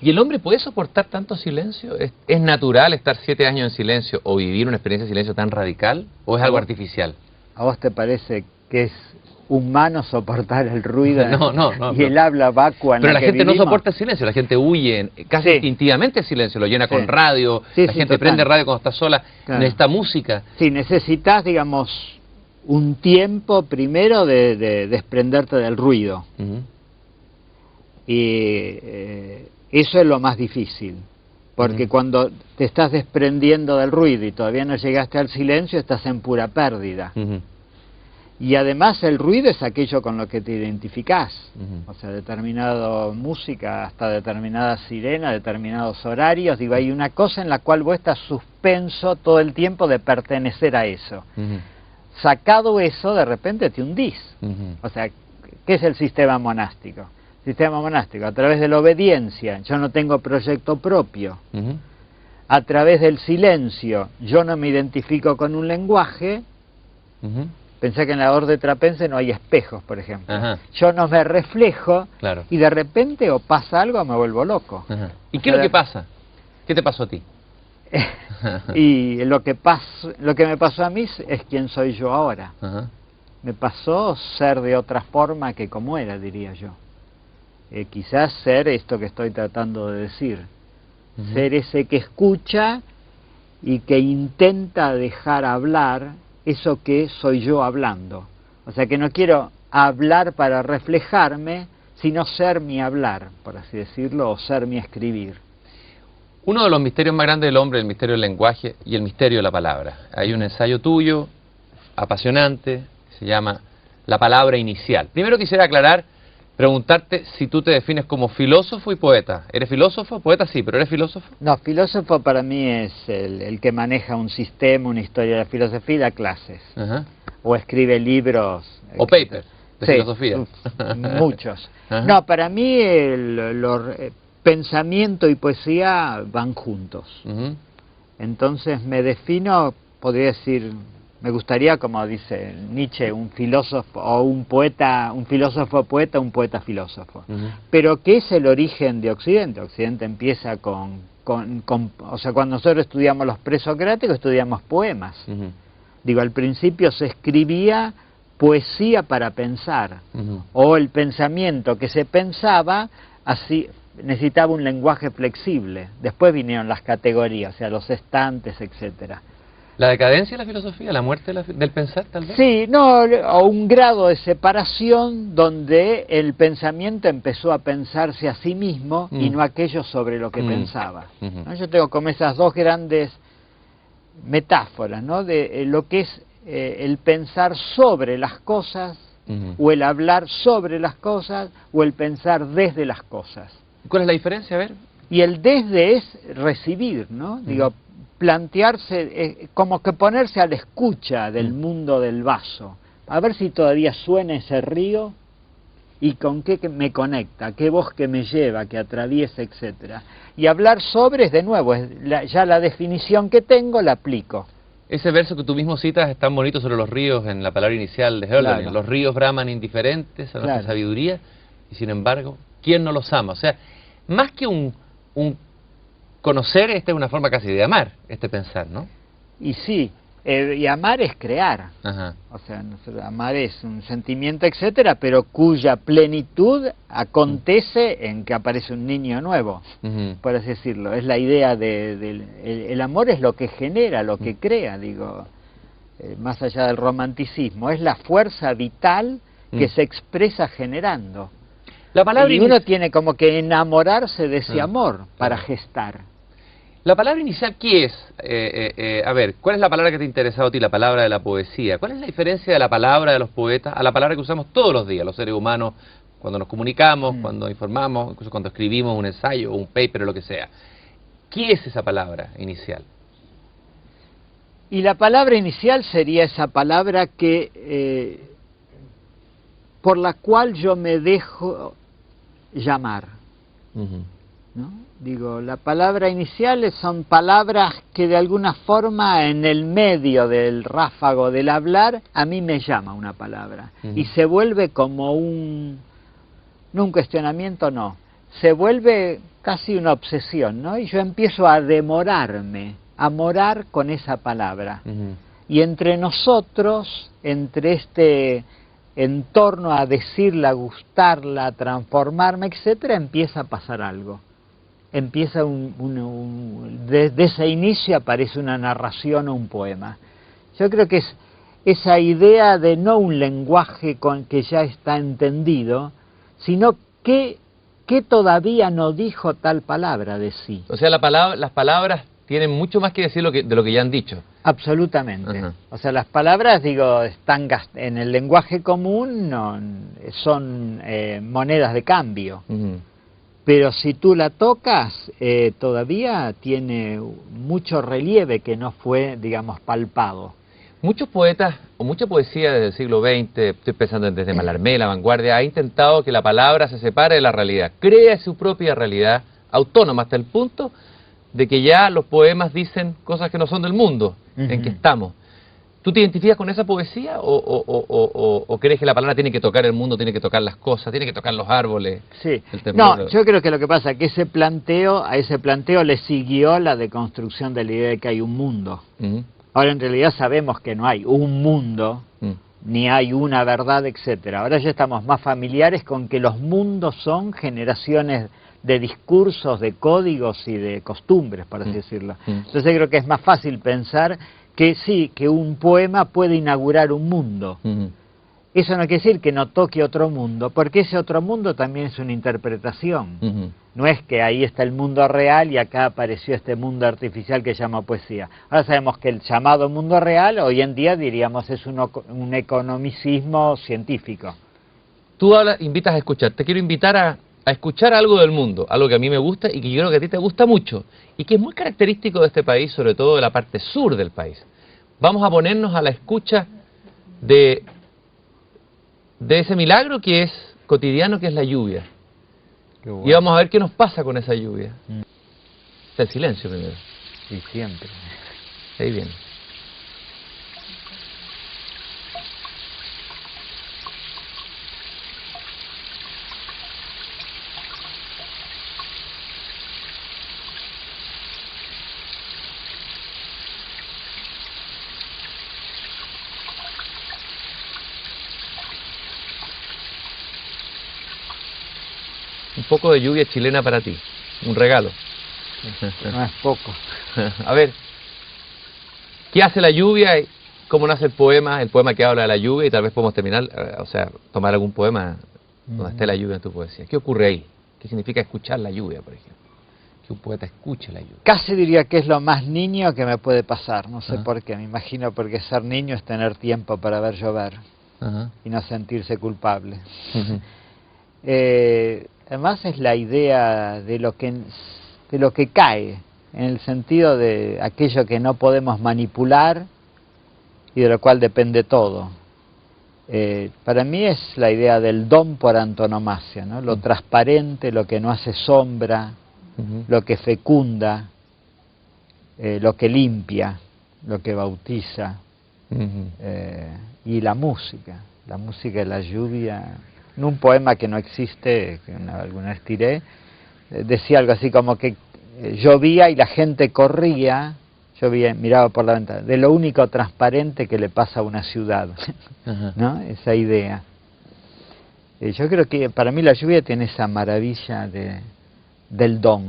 ¿Y el hombre puede soportar tanto silencio? ¿Es natural estar 7 años en silencio o vivir una experiencia de silencio tan radical? ¿O es algo artificial? ¿A vos te parece que es humano soportar el ruido No, y el habla vacua en pero la la que gente no vivimos? soporta el silencio, la gente huye, casi Sí. instintivamente el silencio, lo llena con Sí. radio, Sí, la sí, gente total. prende radio cuando está sola, Claro. necesita música. Sí, necesitas, digamos, un tiempo primero de desprenderte del ruido. Ujú. Y eso es lo más difícil, porque cuando te estás desprendiendo del ruido y todavía no llegaste al silencio, estás en pura pérdida. Ujú. Y además el ruido es aquello con lo que te identificás, Ujú. o sea, determinada música, hasta determinada sirena, determinados horarios, digo, hay una cosa en la cual vos estás suspenso todo el tiempo de pertenecer a eso. Ujú. Sacado eso, de repente te hundís. Ujú. O sea, ¿qué es el sistema monástico? Sistema monástico, a través de la obediencia, yo no tengo proyecto propio. Ujú. A través del silencio, yo no me identifico con un lenguaje. Ujú. Pensé que en la orde trapense no hay espejos, por ejemplo. Ajá. Yo no me reflejo, Claro. y de repente o pasa algo o me vuelvo loco. Ajá. ¿Y O qué es lo sea, que pasa? ¿Qué te pasó a ti? Y lo que me pasó a mí es quién soy yo ahora. Ajá. Me pasó ser de otra forma que como era, diría yo. Quizás ser esto que estoy tratando de decir. Ujú. Ser ese que escucha y que intenta dejar hablar eso que soy yo hablando. O sea que no quiero hablar para reflejarme, sino ser mi hablar, por así decirlo, o ser mi escribir. Uno de los misterios más grandes del hombre es el misterio del lenguaje y el misterio de la palabra. Hay un ensayo tuyo, apasionante, que se llama La palabra inicial. Primero quisiera aclarar, preguntarte si tú te defines como filósofo y poeta. ¿Eres filósofo? Poeta sí, pero ¿eres filósofo? No, filósofo para mí es el que maneja un sistema, una historia de la filosofía y da clases. Ajá. O escribe libros. O paper de Sí, filosofía. Muchos. Ajá. No, para mí pensamiento y poesía van juntos. Ujú. Entonces me defino, podría decir, me gustaría, como dice Nietzsche, un filósofo o un poeta, un filósofo poeta, un poeta filósofo. Ujú. Pero ¿qué es el origen de Occidente? Occidente empieza o sea, cuando nosotros estudiamos los presocráticos, estudiamos poemas. Ujú. Digo, al principio se escribía poesía para pensar, Ujú. o el pensamiento que se pensaba así necesitaba un lenguaje flexible. Después vinieron las categorías, o sea, los estantes, etcétera. ¿La decadencia de la filosofía? ¿La muerte de del pensar, tal vez? Sí, no, o un grado de separación donde el pensamiento empezó a pensarse a sí mismo y no aquello sobre lo que pensaba. Ujú. ¿No? Yo tengo como esas dos grandes metáforas, ¿no? De lo que es el pensar sobre las cosas, Ujú. o el hablar sobre las cosas, o el pensar desde las cosas. ¿Cuál es la diferencia? A ver. Y el desde es recibir, ¿no? Digo, plantearse, como que ponerse a la escucha del mundo del vaso, a ver si todavía suena ese río y con qué me conecta, qué voz que me lleva, que atraviesa, etcétera. Y hablar sobre es de nuevo, ya la definición que tengo la aplico. Ese verso que tú mismo citas es tan bonito sobre los ríos en la palabra inicial de Hölderlin. Claro. Los ríos braman indiferentes a nuestra Claro. sabiduría y sin embargo, ¿quién no los ama? O sea, más que un conocer, esta es una forma casi de amar, este pensar, ¿no? Y sí, y amar es crear. Ajá. O sea, amar es un sentimiento, etcétera, pero cuya plenitud acontece en que aparece un niño nuevo, Ujú. por así decirlo. Es la idea el amor es lo que genera, lo que crea, digo, más allá del romanticismo, es la fuerza vital que se expresa generando. La palabra Y uno tiene como que enamorarse de ese amor para gestar. La palabra inicial, ¿qué es? A ver, ¿cuál es la palabra que te ha interesado a ti, la palabra de la poesía? ¿Cuál es la diferencia de la palabra de los poetas a la palabra que usamos todos los días, los seres humanos, cuando nos comunicamos, cuando informamos, incluso cuando escribimos un ensayo o un paper o lo que sea? ¿Qué es esa palabra inicial? Y la palabra inicial sería esa palabra que por la cual yo me dejo llamar. Ujú. ¿No? Digo, la palabra inicial son palabras que de alguna forma en el medio del ráfago del hablar a mí me llama una palabra y se vuelve como no un cuestionamiento, no, se vuelve casi una obsesión, ¿no? Y yo empiezo a demorarme, a morar con esa palabra. Y entre nosotros, entre este entorno a decirla, gustarla, a transformarme, etcétera, empieza a pasar algo. Empieza desde ese inicio aparece una narración o un poema. Yo creo que es esa idea de no un lenguaje que ya está entendido, sino que todavía no dijo tal palabra de sí. O sea, las palabras tienen mucho más que decir de lo que ya han dicho. Absolutamente. Ajá. O sea, las palabras, digo, están en el lenguaje común, son monedas de cambio. Pero si tú la tocas, todavía tiene mucho relieve que no fue, digamos, palpado. Muchos poetas, o mucha poesía desde el siglo XX, estoy pensando desde Mallarmé, La Vanguardia, ha intentado que la palabra se separe de la realidad, crea su propia realidad autónoma hasta el punto de que ya los poemas dicen cosas que no son del mundo en que estamos. ¿Tú te identificas con esa poesía o crees que la palabra tiene que tocar el mundo, tiene que tocar las cosas, tiene que tocar los árboles? Sí. No, yo creo que lo que pasa es que a ese planteo le siguió la deconstrucción de la idea de que hay un mundo. Ahora en realidad sabemos que no hay un mundo, ni hay una verdad, etcétera. Ahora ya estamos más familiares con que los mundos son generaciones de discursos, de códigos y de costumbres, por así decirlo. Entonces creo que es más fácil pensar que sí, que un poema puede inaugurar un mundo. Eso no quiere decir que no toque otro mundo, porque ese otro mundo también es una interpretación. No es que ahí está el mundo real y acá apareció este mundo artificial que se llama poesía. Ahora sabemos que el llamado mundo real, hoy en día diríamos es un economicismo científico. Tú invitas a escuchar. Te quiero invitar a escuchar algo del mundo, algo que a mí me gusta y que yo creo que a ti te gusta mucho, y que es muy característico de este país, sobre todo de la parte sur del país. Vamos a ponernos a la escucha de ese milagro que es cotidiano, que es la lluvia. Bueno. Y vamos a ver qué nos pasa con esa lluvia. El silencio primero. Y siempre. Ahí viene. Un poco de lluvia chilena para ti, un regalo. No es poco. A ver, ¿qué hace la lluvia? ¿Cómo nace el poema que habla de la lluvia? Y tal vez podemos terminar, o sea, tomar algún poema donde esté la lluvia en tu poesía. ¿Qué ocurre ahí? ¿Qué significa escuchar la lluvia, por ejemplo? Que un poeta escuche la lluvia. Casi diría que es lo más niño que me puede pasar, no sé por qué. Me imagino porque ser niño es tener tiempo para ver llover y no sentirse culpable. Además es la idea de lo que cae, en el sentido de aquello que no podemos manipular y de lo cual depende todo. Para mí es la idea del don por antonomasia, ¿no? Lo transparente, lo que no hace sombra, lo que fecunda, lo que limpia, lo que bautiza, y la música de la lluvia. En un poema que no existe, que alguna vez tiré, decía algo así como que llovía y la gente corría, miraba por la ventana, de lo único transparente que le pasa a una ciudad, ¿no? Esa idea. Yo creo que para mí la lluvia tiene esa maravilla del don.